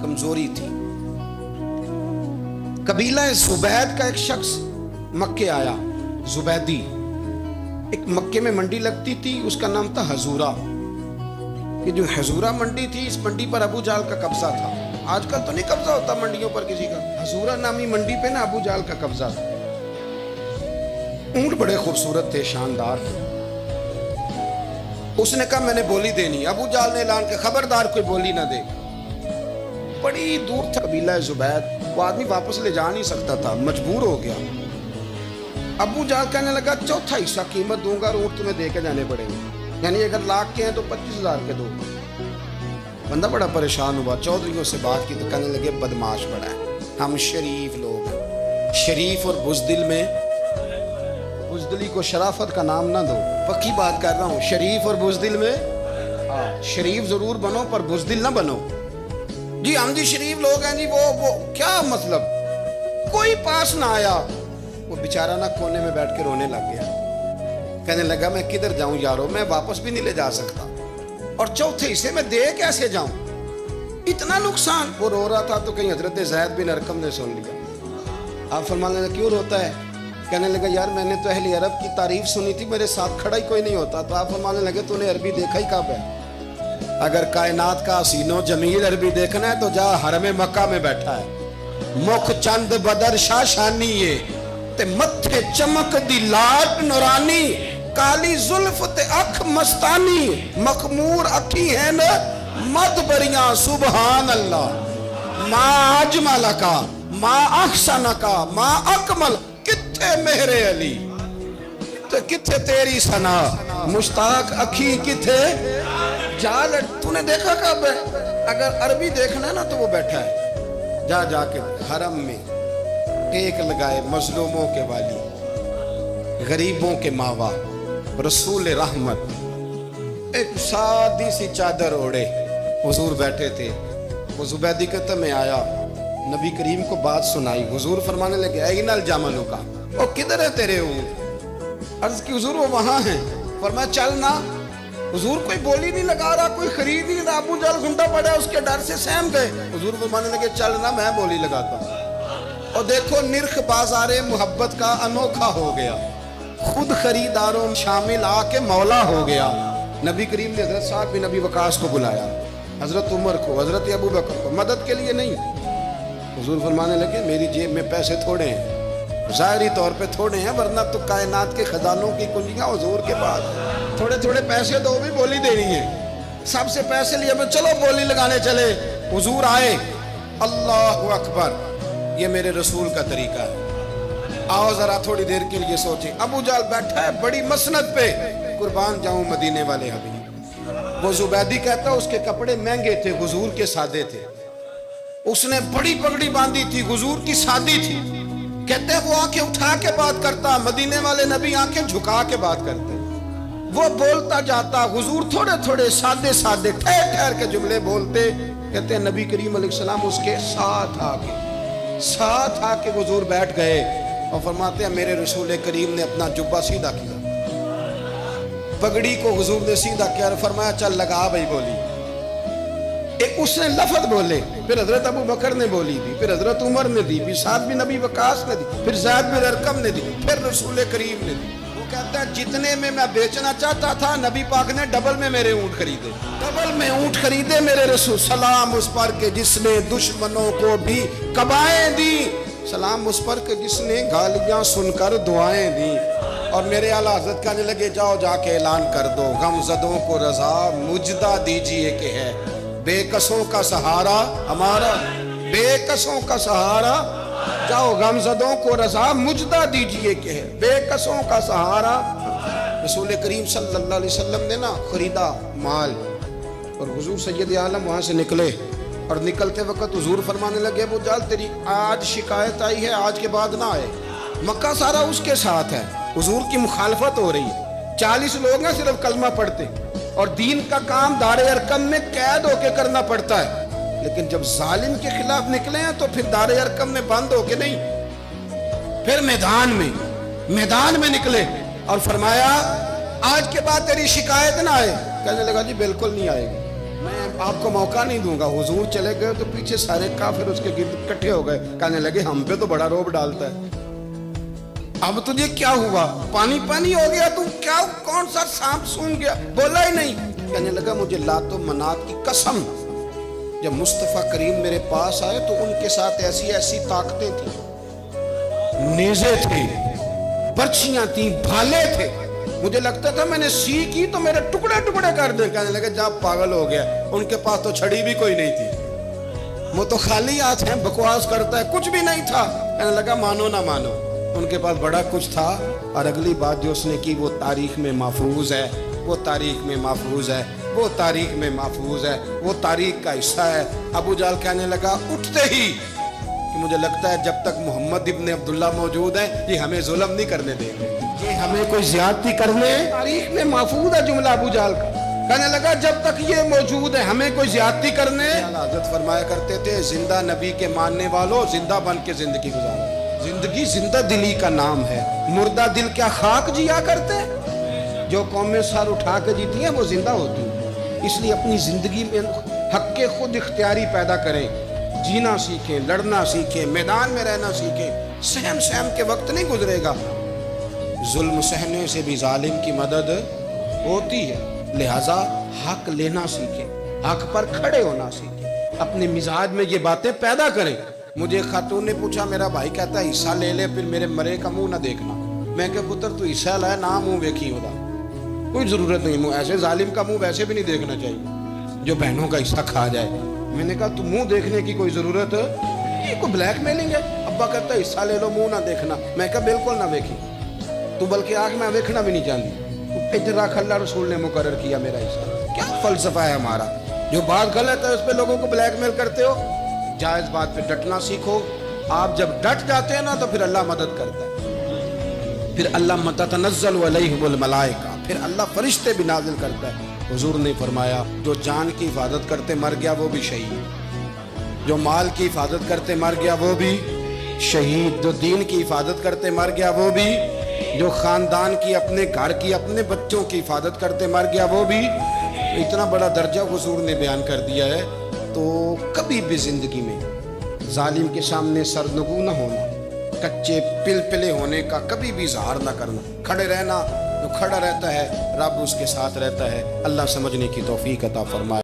کمزوری تھی. قبیلہ زبید کا ایک شخص مکے آیا، زبیدی. ایک مکے میں منڈی لگتی تھی، اس کا نام تھا حضورہ. یہ جو حضورہ منڈی تھی، اس منڈی پر ابو جہل کا قبضہ تھا. آج کل تو نہیں قبضہ ہوتا منڈیوں پر کسی کا. حضورہ نامی منڈی پہ نا ابو جہل کا قبضہ تھا. اونٹ بڑے خوبصورت تھے، شاندار تھے. اس نے کہا میں نے بولی دینی. ابو جہل نے اعلان کیا خبردار کوئی بولی نہ دے. بڑی دور تھا قبیلہ زبید، وہ آدمی واپس لے جا نہیں سکتا تھا، مجبور ہو گیا. ابو جہل کہنے لگا چوتھا حصہ قیمت دوں گا اور اونٹ تمہیں دے کے جانے پڑیں گے، یعنی اگر لاکھ کے ہیں تو 25,000 کے دو. بندہ بڑا پریشان ہوا، چودھریوں سے بات کی تو کہنے لگے بدماش بڑا ہے، ہم شریف لوگ ہیں. شریف اور بزدل میں، بزدلی کو شرافت کا نام نہ دو، پکی بات کر رہا ہوں. شریف اور بزدل میں شریف ضرور بنو پر بزدل نہ بنو. جی ہم جی شریف لوگ ہیں جی، وہ کیا مطلب. کوئی پاس نہ آیا. وہ بیچارہ نہ کونے میں بیٹھ کے رونے لگ گیا. کہنے لگا میں کدھر جاؤں یارو، میں واپس بھی نہیں لے جا سکتا، اور چوتھے حصے میں دے کیسے جاؤں، اتنا نقصان. وہ رو رہا تھا تو کہیں حضرت زید بن ارقم نے سن لیا. آپ فرمانے لگے کیوں روتا ہے؟ کہنے لگا یار میں نے تو اہل عرب کی تعریف سنی تھی، میرے ساتھ کھڑا ہی کوئی نہیں ہوتا. تو آپ فرمانے لگے تو نے عربی دیکھا ہی کب ہے؟ اگر کائنات کا حسین و جمیل عربی دیکھنا ہے تو جا حرم مکہ میں بیٹھا ہے. مکھ چند بدر شاشانی ہے تے متھے چمک دی لاٹ نورانی، کالی زلف تے اکھ مستانی، مخمور اکھی ہے نا مد بریاں سبحان اللہ. ما اجمل کا ما احسن کا ما اکمل، کتھے مہر علی تے کتھے تیری ثنا، مشتاق اکھی کتھے جال. تو نے دیکھا کب ہے؟ اگر عربی دیکھنا ہے نا تو وہ بیٹھا ہے. جا کے حرم میں ٹیک لگائے، مظلوموں کے والی، غریبوں کے ماوا، رسول رحمت. ایک سادی سی چادر اوڑے حضور بیٹھے تھے. وہ زبیدی کہتا میں آیا، نبی کریم کو بات سنائی. حضور فرمانے لگے این الجمل کا، او کدھر ہے تیرے اونٹ؟ عرض کی حضور وہ وہاں ہیں. فرمایا چل نہ. حضور کوئی بولی نہیں لگا رہا، کوئی خرید نہیں رہا. ابو جہل گھنٹا پڑا، اس کے ڈر سے سہم گئے. حضور فرمانے لگے چل نہ، میں بولی لگاتا ہوں. اور دیکھو نرخ بازار محبت کا انوکھا ہو گیا، خود خریداروں شامل آ کے مولا ہو گیا. نبی کریم نے حضرت سعد بن ابی وقاص کو بلایا، حضرت عمر کو، حضرت ابو بکر کو، مدد کے لیے نہیں. حضور فرمانے لگے میری جیب میں پیسے تھوڑے ہیں، ظاہری طور پہ تھوڑے ہیں، ورنہ تو کائنات کے خزانوں کی کنجیاں حضور کے پاس. تھوڑے تھوڑے پیسے دو بھی بولی دینی ہے. سب سے پیسے لیے میں چلو بولی لگانے چلے. حضور آئے، اللہ اکبر، یہ میرے رسول کا طریقہ ہے. آؤ ذرا تھوڑی دیر کے لیے سوچیں. ابو جہل بیٹھا ہے بڑی مسند پہ، قربان جاؤں مدینے والے حبیب. وہ زبیدی کہتا اس کے کپڑے مہنگے تھے، حضور کے سادے تھے. اس نے بڑی پگڑی باندھی تھی، حضور کی سادی تھی. کہتے ہیں وہ آنکھیں اٹھا کے بات کرتا، مدینے والے نبی آنکھیں جھکا کے بات کرتے. وہ بولتا جاتا، حضور تھوڑے تھوڑے سادے سادے ٹھہر ٹھہر کے جملے بولتے. کہتے ہیں نبی کریم علیہ السلام اس کے ساتھ آ کے حضور بیٹھ گئے اور فرماتے ہیں میرے رسول کریم نے اپنا جبہ سیدھا کیا، پگڑی کو حضور نے سیدھا کیا اور فرمایا چل لگا بھائی بولی. ایک اس نے لفظ بولے، پھر حضرت ابو بکر نے بولی دی، پھر حضرت عمر نے دی، پھر سعد بن ابی وقاص نے دی، پھر زید بن ارقم نے دی، پھر رسول کریم نے دی. وہ کہتا ہے جتنے میں بیچنا چاہتا تھا نبی پاک نے ڈبل میں میرے اونٹ خریدے، ڈبل میں اونٹ خریدے میرے رسول. سلام اس پر کہ جس نے دشمنوں کو بھی قبائیں دی، سلام اس پر کہ جس نے گالیاں سن کر دعائیں دی. اور میرے اعلیٰ حضرت کہنے لگے جاؤ جا کے اعلان کر دو، غم زدوں کو رضا مجدہ دیجئے کہ ہے بے کسوں کا سہارا ہمارا، بے کسوں کا سہارا. جاؤ غم زدوں کو رضا مجدہ دیجئے کہ ہے بے کسوں کا سہارا. رسول کریم صلی اللہ علیہ وسلم نے نا خریدا مال، اور حضور سید عالم وہاں سے نکلے. اور نکلتے وقت حضور فرمانے لگے ابو جہل تیری آج شکایت آئی ہے، آج کے بعد نہ آئے. مکہ سارا اس کے ساتھ ہے، حضور کی مخالفت ہو رہی ہے. 40 لوگ ہیں صرف کلمہ پڑھتے، اور دین کا کام دار ارقم میں قید ہو کے کرنا پڑتا ہے. لیکن جب ظالم کے خلاف نکلے ہیں تو پھر دار ارقم میں بند ہو کے نہیں، پھر میدان میں نکلے اور فرمایا آج کے بعد تیری شکایت نہ آئے. کہنے لگا جی بالکل نہیں آئے گی. میں آپ کو موقع نہیں دوں گا. حضور چلے گئے تو پیچھے سارے کافر اس کے گرد اکٹھے ہو گئے, کہنے لگے ہم پہ تو بڑا روب ڈالتا ہے, اب تجھے کیا ہوا, پانی پانی ہو گیا, تم کیا کون سا سانپ سونگ گیا, بولا ہی نہیں. کہنے لگا مجھے لات و منات کی قسم, جب مصطفیٰ کریم میرے پاس آئے تو ان کے ساتھ ایسی ایسی طاقتیں تھیں, نیزے تھے, برچیاں تھیں, بھالے تھے, مجھے لگتا تھا میں نے سی کی تو میرے ٹکڑے ٹکڑے کر دیں. کہنے لگے جا پاگل ہو گیا, ان کے پاس تو چھڑی بھی کوئی نہیں تھی, وہ تو خالی ہاتھ ہیں, بکواس کرتا ہے, کچھ بھی نہیں تھا. کہنے لگا مانو نہ مانو, ان کے پاس بڑا کچھ تھا. اور اگلی بات جو اس نے کی وہ تاریخ میں محفوظ ہے, وہ تاریخ میں محفوظ ہے, وہ تاریخ میں محفوظ ہے, وہ تاریخ کا حصہ ہے. ابو جہل کہنے لگا اٹھتے ہی کہ مجھے لگتا ہے جب تک محمد ابن عبداللہ موجود ہیں یہ ہمیں ظلم نہیں کرنے دیں گے, یہ ہمیں کوئی زیادتی کرنے, تاریخ میں محفوظ ہے جملہ ابو جہل کا. کہنے لگا جب تک یہ موجود ہے ہمیں کوئی زیادتی کرنے. حضرت فرمایا کرتے تھے زندہ نبی کے ماننے والوں زندہ بن کے زندگی گزارو. زندگی زندہ دلی کا نام ہے, مردہ دل کیا خاک جیا کرتے. جو قومیں سر اٹھا کے جیتی ہیں وہ زندہ ہوتی ہیں. اس لیے اپنی زندگی میں حق کے خود اختیاری پیدا کریں, جینا سیکھیں, لڑنا سیکھیں, میدان میں رہنا سیکھیں. سہم سہم کے وقت نہیں گزرے گا, ظلم سہنے سے بھی ظالم کی مدد ہوتی ہے. لہذا حق لینا سیکھیں, حق پر کھڑے ہونا سیکھیں, اپنے مزاج میں یہ باتیں پیدا کریں. مجھے خاتون نے پوچھا, میرا بھائی کہتا ہے حصہ لے لے پھر میرے مرے کا منہ نہ دیکھنا. میں کہ پتر تو حصہ لائے نہ منہ ویکھی ہوتا, کوئی ضرورت نہیں, منہ ایسے ظالم کا منہ ویسے بھی نہیں دیکھنا چاہیے جو بہنوں کا حصہ کھا جائے. میں نے کہا تو منہ دیکھنے کی کوئی ضرورت, یہ کوئی بلیک میلنگ ہے. ابا کہتا ہے حصہ لے لو منہ نہ دیکھنا. میں کہا بالکل نہ ویکھی, تو بلکہ آنکھ میں دیکھنا بھی نہیں چاہتی. ادھر رکھ, اللہ رسول نے مقرر کیا میرا حصہ. کیا فلسفہ ہے ہمارا, جو بات غلط ہے اس پہ لوگوں کو بلیک میل کرتے ہو. جائز بات پہ ڈٹنا سیکھو. آپ جب ڈٹ جاتے ہیں نا تو پھر اللہ مدد کرتا ہے, پھر اللہ تتنزل علیہم الملائکہ, پھر اللہ فرشتے بھی نازل کرتا ہے. حضور نے فرمایا جو جان کی حفاظت کرتے مر گیا وہ بھی شہید, جو مال کی حفاظت کرتے مر گیا وہ بھی شہید, جو دین کی حفاظت کرتے مر گیا وہ بھی, جو خاندان کی, اپنے گھر کی, اپنے بچوں کی حفاظت کرتے مر گیا وہ بھی. اتنا بڑا درجہ حضور نے بیان کر دیا ہے. تو کبھی بھی زندگی میں ظالم کے سامنے سرنگو نہ ہونا, کچے پلپلے ہونے کا کبھی بھی اظہار نہ کرنا, کھڑے رہنا. جو کھڑا رہتا ہے رب اس کے ساتھ رہتا ہے. اللہ سمجھنے کی توفیق عطا فرمائے.